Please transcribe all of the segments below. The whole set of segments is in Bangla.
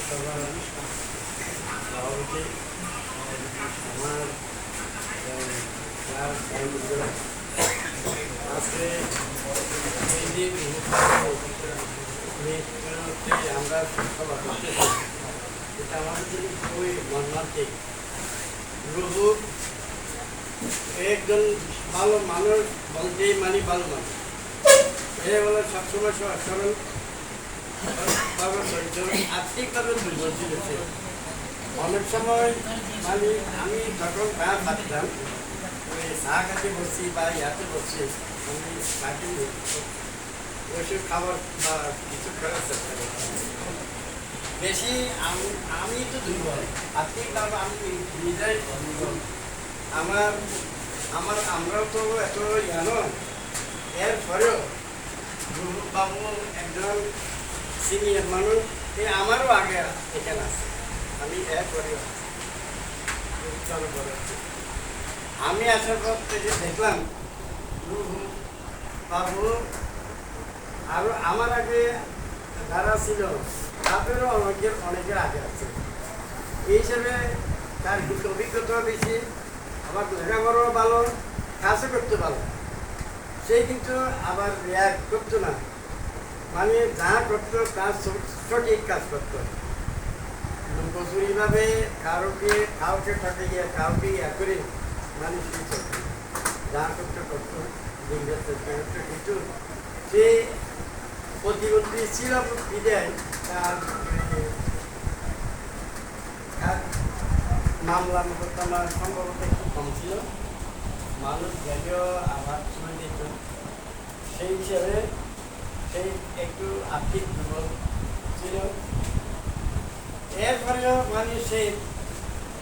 সবার সভাপতি আমার ক্লাস আজকে এই যে আমরা সভা করতেছি এটা আমাদের জন্য খুবই মর্মান্তিক। রুহু একজন ভালো মানুষ বলতেই মানি ভালো মানুষ, এ বলে সবসময় সরল আর্থিকভাবে দুর্বল ছিল। অনেক সময় মানে আমি যখন চা খাচ্ছিলাম ওই চা খাতে বসছি বা ইয়াতে বসছি, আমি কাটি ওইসব খাবার বা কিছু করার চেষ্টা করছি। বেশি আমি তো দুর্বল আর্থিকভাবে, আমি নিজেই দুর্বল। আমরাও তো এত ইয়া নয়, এরপরেও বাবু একজন সিনিয়র মানুষ, আমারও আগে এখানে আছে, আমি এরপরে আমি আসার পর থেকে দেখলাম বাবু আরো আমার আগে যারা ছিল তাদেরও অনেকের আগে আছে। এই হিসেবে তার অভিজ্ঞতাও বেশি, আবার লেখাপড়াও ভালো, কাজও করতে ভালো। সে কিন্তু আবার রিয়াক্ট করতো না, মানে যা করতো কাজ সঠিক কাজ করতো। কচুরিভাবে কাউকে ঠকাইয়া কাউকে ইয়া করে মানুষ যা করতে করতো কিন্তু সে প্রতিবন্ধী ছিল বিদায় তার মামলা মোকদ্দমা সম্ভবত একটু কম ছিল, মানুষ যদিও আবার সময় দিত। সেই হিসাবে সেই একটু আর্থিক দুর্বল ছিল। এরপরেও মানে সে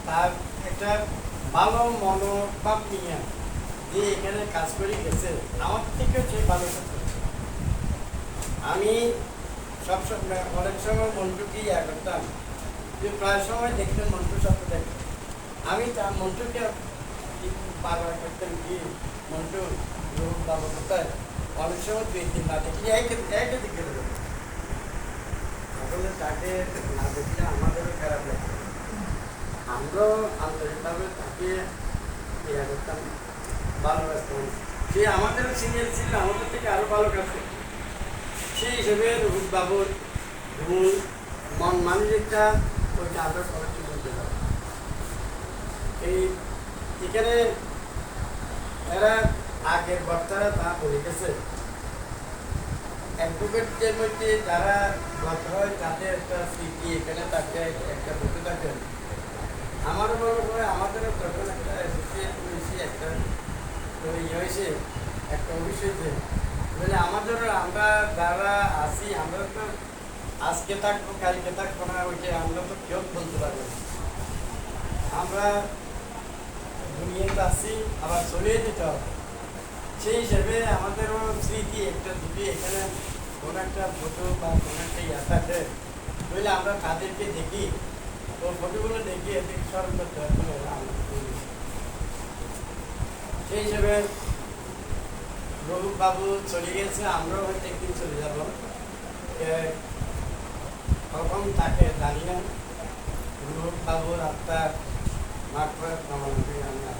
তার একটা ভালো মনোভাব নিয়ে যে এখানে কাজ করে গেছে, আমার থেকেও সে ভালো করতে। আমি সবসময় অনেক সময় মন্টুকে ইয়া করতাম, যে প্রায় সময় দেখতেন মন্টুর সাথে দেখতাম, আমি তার মন্টুকে বারবার করতাম কি মন্টু বাবা কোথায়, অনেক সময় 2-3 না দেখলে একে দিকে আসলে তাকে না দেখলে আমাদেরও খারাপ লাগে। আমরাও আন্তরিকভাবে তাকে ইয়া করতাম, ভালোবাসতাম। সে আমাদেরও সিনিয়র ছিল, আমাদের থেকে আরো ভালো কাজ করত। সেই হিসেবে রুহুল বাবুর ভুল মন মানসিকটা ওইটা আদর করার বলতে পারে। এখানে এরা আগের বক্তারা তা বলে গেছে, অ্যাডভোকেটদের মধ্যে যারা গত হয় তাদের একটা স্মৃতি এখানে তাকে একটা বসে থাকেন। আমারও মনে হয় আমাদেরও যখন একটা অ্যাসোসিয়েট হয়েছি, একটা ইয়ে হয়েছে, একটা অফিস হয়েছে, বলে আমাদেরও আমরা যারা আছি আমরা তো আজকে থাকবো কালকে থাকবো না, ওইটা আমরা তো কেউ বলতে পারবো না। আমরা দুনিয়াতে আছি, আবার চলিয়ে দিতে হবে। সেই হিসেবে আমাদেরও স্মৃতি একটা যদি এখানে কোনো একটা ফটো বা কোনো একটা ইয়া থাকে, তাহলে আমরা তাদেরকে দেখি, ওর ফটোগুলো দেখি, এদিকে স্মরণ করতে হবে। সেই হিসেবে রঘু বাবু চলে গেছে, আমরাও হয়তো একদিন চলে যাব, কখন তাকে জানি না। রঘু বাবুর আত্মার মাঠ কামনা করি আমরা।